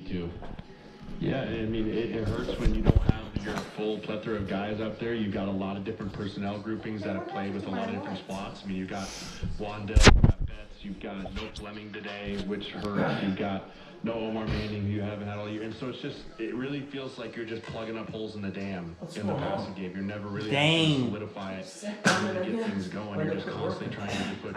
too. Yeah, I mean, it hurts when you don't have your full plethora of guys up there. You've got a lot of different personnel groupings that have played with a lot of different spots. I mean, you've got Wandell, you've got Betts, you've got no Fleming today, which hurts. You've got no Omar Manning, who you haven't had all year. And so it really feels like you're just plugging up holes in the dam in the passing game. You're never really able to solidify it and really get things going. You're just constantly trying to put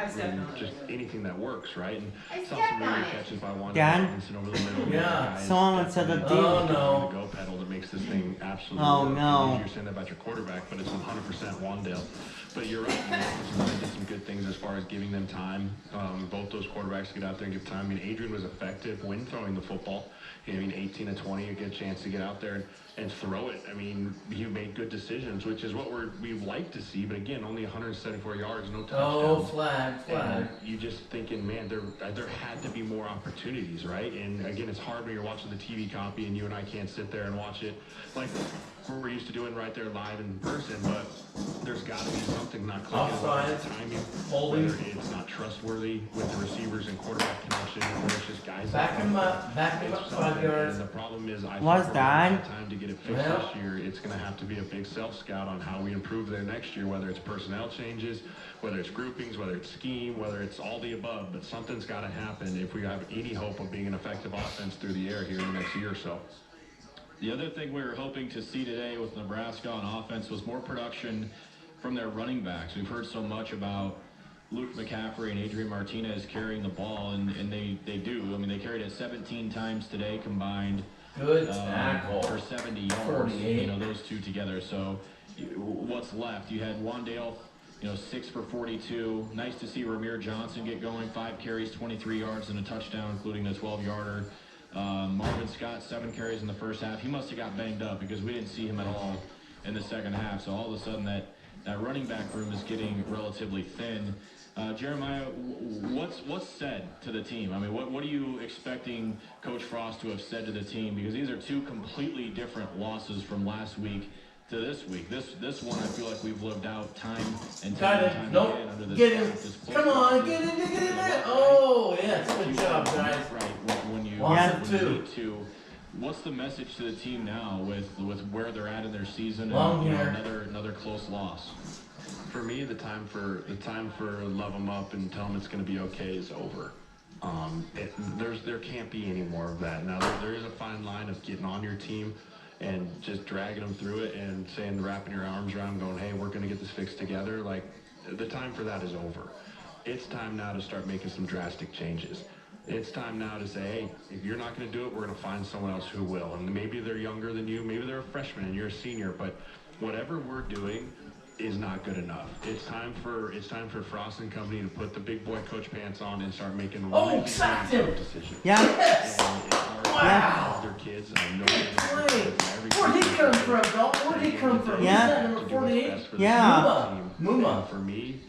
just anything that works, right? And saw some really good catches by Wandell Robinson over the middle. Yeah. Someone said the deal. Oh, no. The go pedal that makes this thing absolutely Oh, work. no. You're saying that about your quarterback, but it's 100% Wandale. But you're right. The offensive did some good things as far as giving them time. Both those quarterbacks get out there and give time. I mean, Adrian was effective when throwing the football. I mean, 18 to 20, you get a chance to get out there and throw it. I mean, he made good decisions, which is what we like to see. But again, only 174 yards, no touchdowns. Oh, flag. And you just thinking, man, there had to be more opportunities, right? And again, it's hard when you're watching the TV copy and you and I can't sit there and watch it like we're used to doing right there live in person. But there's got to be something not clicking with the timing, whether it's not trustworthy with the receivers and quarterback connection, or it's just guys. Back him up 5 yards. And the problem is, I Was think that time to get it fixed this year. It's going to have to be a big self-scout on how we improve there next year, whether it's personnel changes, whether it's groupings, whether it's scheme, whether it's all the above. But something's got to happen if we have any hope of being an effective offense through the air here in the next year or so. The other thing we were hoping to see today with Nebraska on offense was more production from their running backs. We've heard so much about Luke McCaffrey and Adrian Martinez carrying the ball, and they do. I mean, they carried it 17 times today combined. Good tackle. For 70 yards. 48. You know, those two together. So what's left? You had Wandale, 6 for 42. Nice to see Ramir Johnson get going. 5 carries, 23 yards, and a touchdown, including a 12-yarder. Marvin Scott, 7 carries in the first half. He must have got banged up because we didn't see him at all in the second half. So all of a sudden that running back room is getting relatively thin. Jeremiah, what's said to the team? I mean, what are you expecting Coach Frost to have said to the team? Because these are two completely different losses from last week to this week. This one I feel like we've lived out time and time again under this. Get him. Come on, get in. Oh, yes. Good job, guys. Right, when you need to. What's the message to the team now with where they're at in their season and another close loss? For me, the time for love them up and tell them it's going to be okay is over. There can't be any more of that. Now there is a fine line of getting on your team and just dragging them through it and saying, wrapping your arms around, going, hey, we're going to get this fixed together. Like, the time for that is over. It's time now to start making some drastic changes. It's time now to say, hey, if you're not going to do it, we're going to find someone else who will. And maybe they're younger than you, maybe they're a freshman and you're a senior, but whatever we're doing is not good enough. It's time for Frost and company to put the big boy coach pants on and start making really tough decisions. Yeah. Wow. Their kids. Where'd he come from, Dalton? Where'd he come from? Yeah. He's at number 48. Yeah. Muma. For me,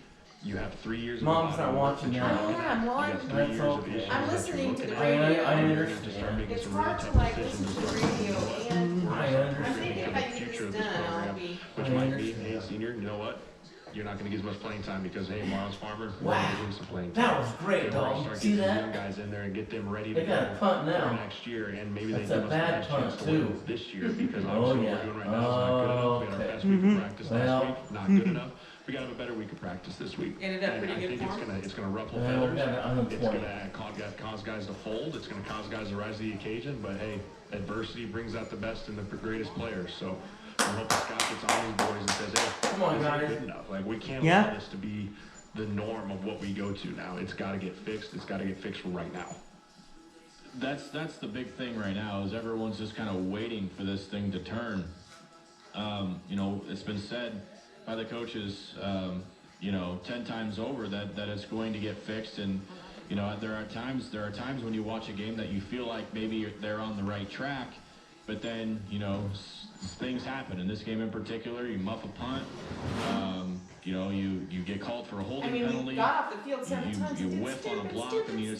you have 3 years. Mom's not watching now. I'm watching. That's okay. I'm listening to the I radio. understand. It's hard to listen to the radio and I I'm understand. thinking if I can get this done, I'll be. Which might be, hey, senior, you know what? You're not going to get as much playing time because, hey, Miles Farmer, we're going to give him some playing time. That was great, Dalton. See Start getting some young that? guys in there and get them ready They to got a punt go now. next year, and maybe That's they a give us bad a chance punt, to win too. this year because Oh, obviously yeah. what we're doing right now is not good enough. We had our best week of practice last week, not good enough. We got to have a better week of practice this week. Ended up pretty I good think form. it's going to ruffle Well, feathers. we got it on the It's going point. to cause guys to fold. It's going to cause guys to rise to the occasion. But hey, adversity brings out the best in the greatest players. So I hope Scott gets on these boys and says, hey, Come on, this guys. ain't good enough. Like, we can't allow this to be the norm of what we go to now. It's got to get fixed. It's got to get fixed right now. That's the big thing right now is everyone's just kind of waiting for this thing to turn. It's been said by the coaches, 10 times over that it's going to get fixed. And, there are times when you watch a game that you feel like maybe they're on the right track, but then, things happen. In this game in particular, you muff a punt, you get called for a holding penalty. We got off the field 7 times. You whiff on a block. I mean,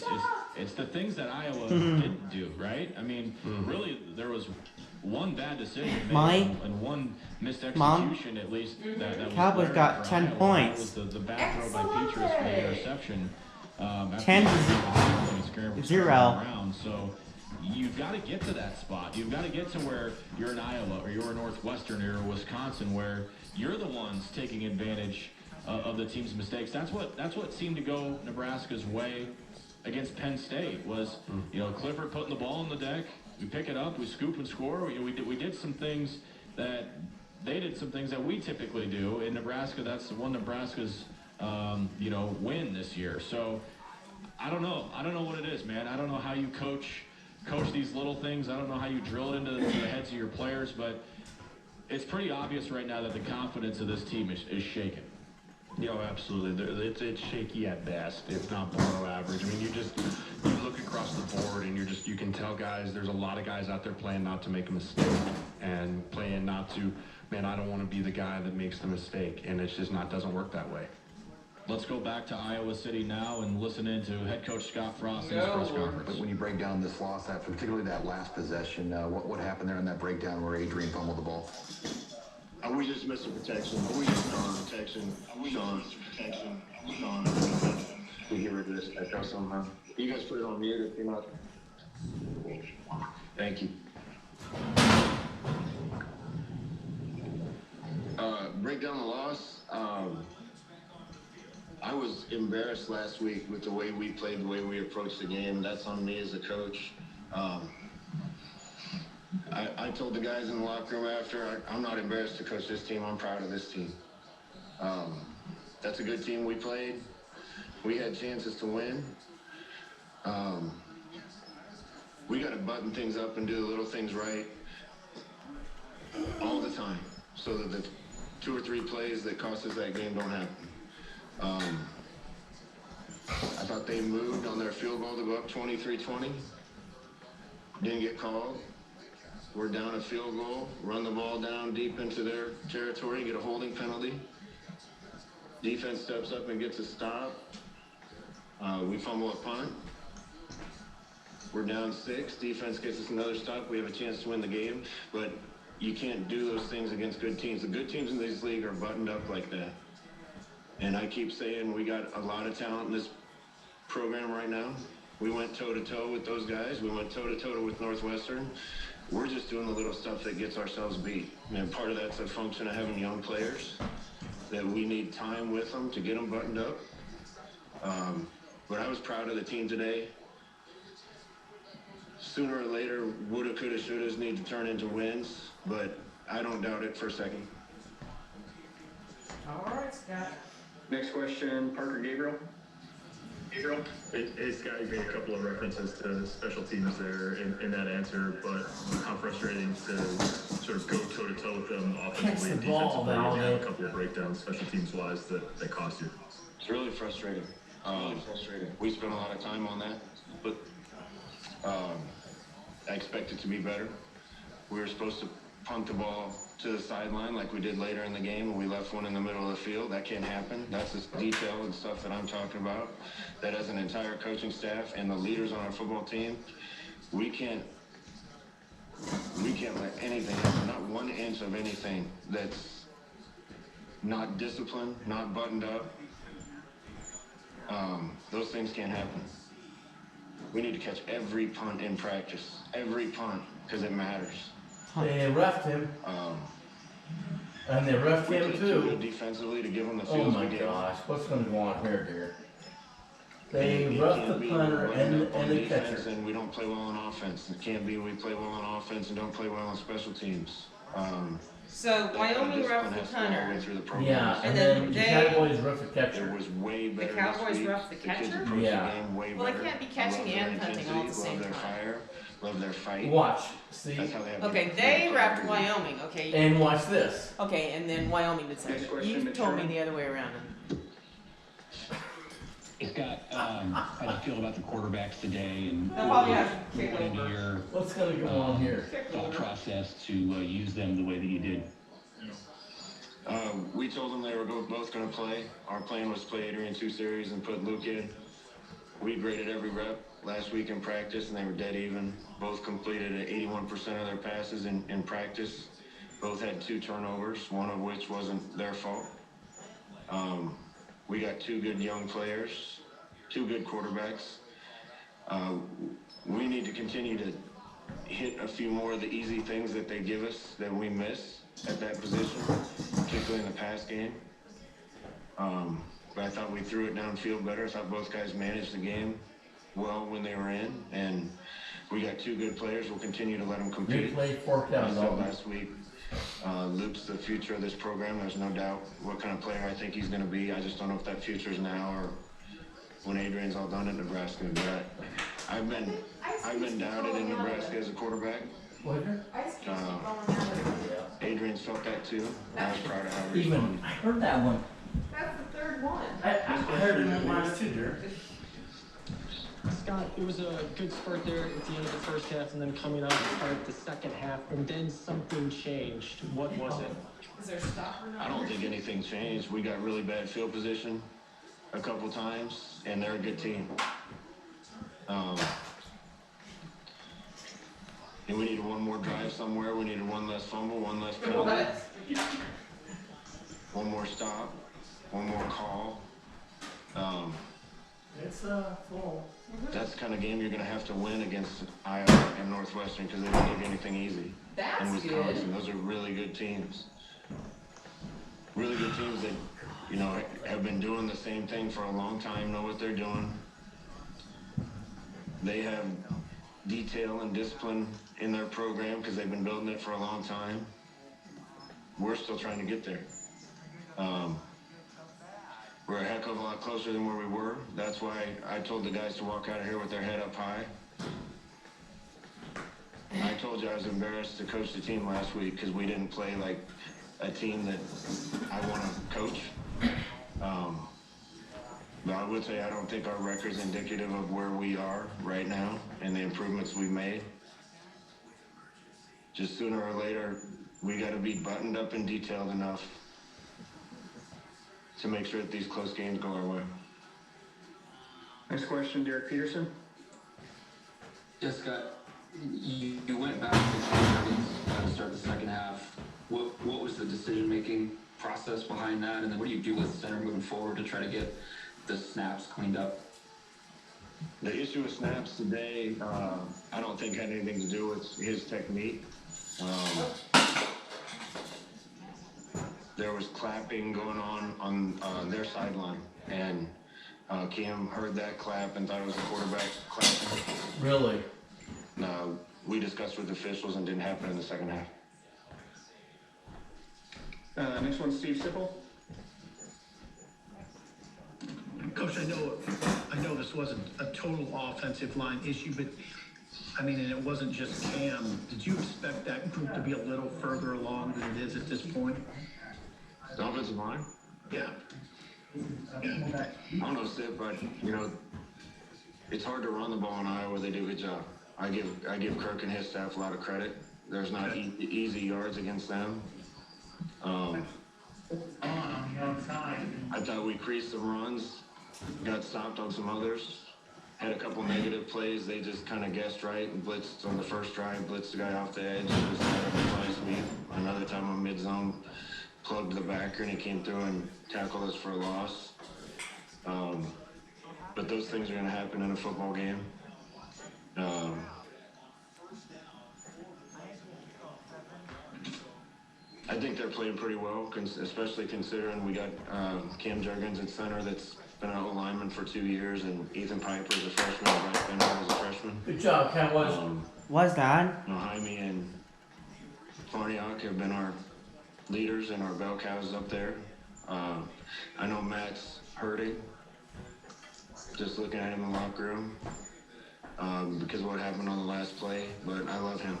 it's the things that Iowa didn't do, right? I mean, really, there was one bad decision made and one missed execution, at least. That was Cowboys got 10 Iowa. points. That was the bad throw by Petrus for the interception. 10-0. So, you've got to get to that spot. You've got to get to where you're in Iowa or you're Northwestern or you're Wisconsin, where you're the ones taking advantage of the team's mistakes. That's what seemed to go Nebraska's way against Penn State was, Clifford putting the ball on the deck. We pick it up, we scoop and score. We did some things that they did some things that we typically do in Nebraska. That's one Nebraska's win this year. So I don't know what it is, man. I don't know how you coach these little things. I don't know how you drill it into the heads of your players, but it's pretty obvious right now that the confidence of this team is shaken. Absolutely. It's shaky at best. It's not below average. I mean, you look across the board and you can tell guys, there's a lot of guys out there playing not to make a mistake and playing not to, man, I don't want to be the guy that makes the mistake. And it's just doesn't work that way. Let's go back to Iowa City now and listen in to head coach Scott Frost in his press conference. But when you break down this loss, particularly that last possession, what happened there in that breakdown where Adrian fumbled the ball? We just missed the protection. We just missed the protection. Sean. We get rid of this echo somehow. You guys put it on mute if you're not. Thank you. Break down the loss. I was embarrassed last week with the way we played, the way we approached the game. That's on me as a coach. I told the guys in the locker room after, I'm not embarrassed to coach this team. I'm proud of this team. That's a good team we played. We had chances to win. We got to button things up and do the little things right all the time so that the 2 or 3 plays that cost us that game don't happen. I thought they moved on their field goal to go up 23-20. Didn't get called. We're down a field goal, run the ball down deep into their territory, get a holding penalty. Defense steps up and gets a stop. We fumble a punt. We're down 6. Defense gets us another stop. We have a chance to win the game. But you can't do those things against good teams. The good teams in this league are buttoned up like that. And I keep saying we got a lot of talent in this program right now. We went toe-to-toe with those guys. We went toe-to-toe with Northwestern. We're just doing the little stuff that gets ourselves beat. And part of that's a function of having young players, that we need time with them to get them buttoned up. But I was proud of the team today. Sooner or later, woulda, coulda, shouldas need to turn into wins, but I don't doubt it for a second. All right, Scott. Next question, Parker Gabriel. Hey Scott, you made a couple of references to special teams there in that answer, but how frustrating to sort of go toe-to-toe with them offensively and defensively and have a couple of breakdowns special teams-wise that cost you. It's really frustrating. We spent a lot of time on that, but I expect it to be better. We were supposed to punt the ball to the sideline like we did later in the game, and we left one in the middle of the field. That can't happen. That's the detail and stuff that I'm talking about. That as an entire coaching staff and the leaders on our football team, we can't let anything happen, not 1 inch of anything that's not disciplined, not buttoned up. Those things can't happen. We need to catch every punt in practice, every punt, because it matters. They reffed him. And they reffed We him played too too. good defensively to give them the Oh fields my we gave. gosh, what's going to go on here, dear? They It roughed can't the be punter we're running and up on the defense catcher. and we don't play well on offense. It can't be we play well on offense and don't play well on special teams. So Wyoming Discipline roughed has the to go all the way punter. through the program. Yeah, And and then then the they- Cowboys roughed the It catcher. was way better Cowboys this week. roughed the The kids catcher? approached Yeah. the game way Well, they better. can't be catching Love their and punting all at the intensity, same love their time. fire, love their fight. Watch, see, That's how they have Okay, good they players. roughed Wyoming, okay? and watch this. Okay, and then Wyoming did something. Next question, You Mitch told me Sherman. the other way around. Scott, how do you feel about the quarterbacks today and They'll probably have to kick what into over. your What's going to go on here? thought process to use them the way that you did? We told them they were both going to play. Our plan was to play Adrian 2 series and put Luke in. We graded every rep last week in practice, and they were dead even. Both completed at 81% of their passes in practice. Both had 2 turnovers, one of which wasn't their fault. We got 2 good young players, 2 good quarterbacks. We need to continue to hit a few more of the easy things that they give us that we miss at that position, particularly in the pass game. But I thought we threw it downfield better. I thought both guys managed the game well when they were in, and we got two good players. We'll continue to let them compete. Replay, fourth down, I said Dalton. last week, Luke's the future of this program. There's no doubt what kind of player I think he's going to be. I just don't know if that future is now or when Adrian's all done at Nebraska. But I've been doubted in Nebraska as a quarterback. Adrian's felt that too. I was proud of how he Even, responded. I heard that one. That's the third one. I heard it in the last two, Derek. Scott, it was a good spurt there at the end of the first half, and then coming out to start the second half, and then something changed. What was it? Is there a stopper? I don't think anything changed. We got really bad field position a couple times, and they're a good team. And we needed one more drive somewhere. We needed one less fumble, one less penalty, one more stop, one more call. It's full. That's the kind of game you're going to have to win against Iowa and Northwestern because they don't give you anything easy. That's And Wisconsin, good. those are really good teams. Really good teams that, you know, have been doing the same thing for a long time, know what they're doing. They have detail and discipline in their program because they've been building it for a long time. We're still trying to get there. We're a heck of a lot closer than where we were. That's why I told the guys to walk out of here with their head up high. I told you I was embarrassed to coach the team last week because we didn't play like a team that I want to coach. But I would say I don't think our record's indicative of where we are right now and the improvements we've made. Just sooner or later, we got to be buttoned up and detailed enough to make sure that these close games go our way. Next question, Derek Peterson. Yes, Scott, you went back to start the second half. What was the decision-making process behind that? And then what do you do with center moving forward to try to get the snaps cleaned up? The issue with snaps today, I don't think had anything to do with his technique. There was clapping going on their sideline, and Cam heard that clap and thought it was the quarterback clapping. Really? No, we discussed with officials and didn't happen in the second half. Next one, Steve Sipple. Coach, I know this wasn't a total offensive line issue, but I mean, and it wasn't just Cam. Did you expect that group to be a little further along than it is at this point? The offensive line? Yeah. I don't know, Sid, but you know, it's hard to run the ball in Iowa. They do a good job. I give Kirk and his staff a lot of credit. There's not easy yards against them. I thought we creased some runs, got stopped on some others, had a couple negative plays. They just kind of guessed right and blitzed on the first drive, blitzed the guy off the edge. It was a sweep. Another time on mid-zone, plugged the backer and he came through and tackled us for a loss. But those things are going to happen in a football game. I think they're playing pretty well, especially considering we got Cam Jurgens at center that's been an O-lineman for 2 years, and Ethan Piper is a freshman, and Bryce Benton is a freshman. Good job, Ken. What's that? Jaime and Farniak have been our leaders and our bell cows up there. I know Matt's hurting, just looking at him in the locker room, because of what happened on the last play, but I love him.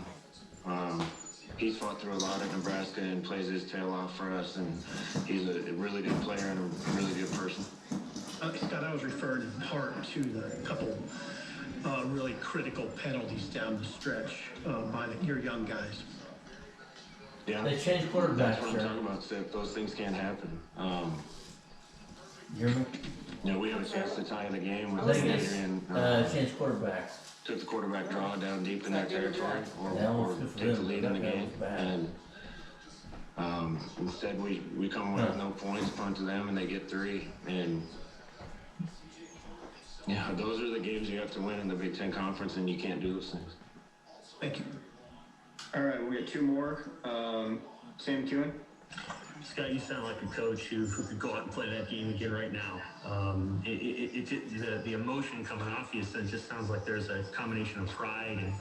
He's fought through a lot at Nebraska and plays his tail off for us, and he's a really good player and a really good person. Scott, I was referring in part to the couple really critical penalties down the stretch by your young guys. Yeah, They changed quarterbacks, that's what I'm sir. talking about, Sip. Those things can't happen. You hear me? You know, we have a chance to tie the game with They Adrian. changed quarterbacks. Took the quarterback draw down deep in their territory, That or was good for take the them. lead in the That game. was bad. And instead, we come away with no points, punt to them, and they get 3. And yeah, those are the games you have to win in the Big Ten Conference, and you can't do those things. Thank you. All right, we'll get two more. Sam Kewen. Scott, you sound like a coach who could go out and play that game again right now. The emotion coming off you just sounds like there's a combination of pride and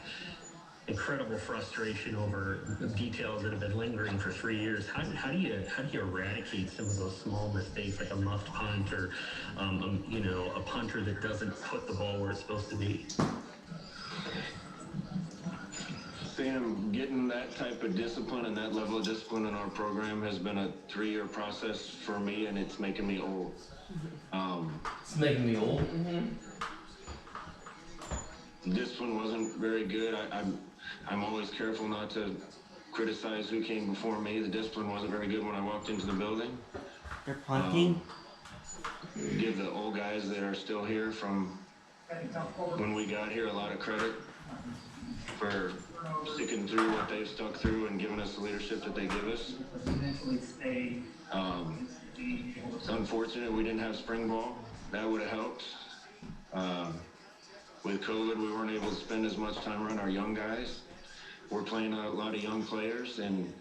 incredible frustration over details that have been lingering for 3 years. How do you eradicate some of those small mistakes, like a muffed punt or a punter that doesn't put the ball where it's supposed to be? Sam, getting that type of discipline and that level of discipline in our program has been a 3-year process for me, and it's making me old. It's making me old. Discipline wasn't very good. I'm always careful not to criticize who came before me. The discipline wasn't very good when I walked into the building. They're punting. Give the old guys that are still here from when we got here a lot of credit for sticking through what they've stuck through and giving us the leadership that they give us. It's unfortunate we didn't have spring ball. That would have helped. With COVID, we weren't able to spend as much time around our young guys. We're playing a lot of young players, and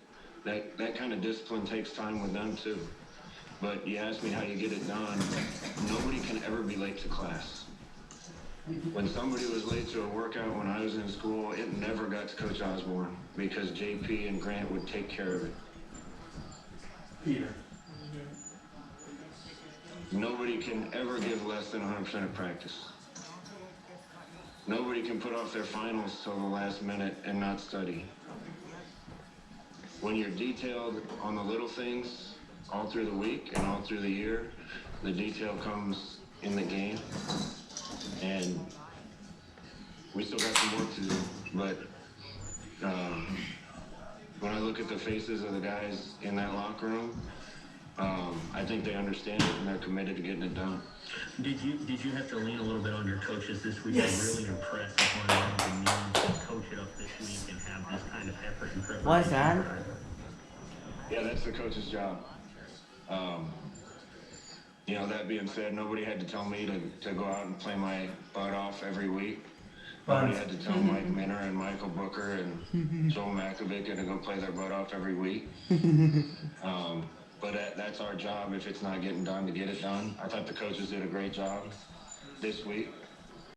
that kind of discipline takes time with them too. But you asked me how you get it done. Nobody can ever be late to class. When somebody was late to a workout when I was in school, it never got to Coach Osborne because JP and Grant would take care of it. Peter. Nobody can ever give less than 100% of practice. Nobody can put off their finals till the last minute and not study. When you're detailed on the little things all through the week and all through the year, the detail comes in the game. And we still got some work to do, but when I look at the faces of the guys in that locker room, I think they understand it and they're committed to getting it done. Did you have to lean a little bit on your coaches this week? Yes. I'm really impressed upon them to need to coach it up this week and have this kind of effort and preparation. What's that? Yeah, that's the coach's job. That being said, nobody had to tell me to go out and play my butt off every week. Nobody had to tell Mike Minner and Michael Booker and Joel Makovic to go play their butt off every week. But that's our job if it's not getting done to get it done. I thought the coaches did a great job this week.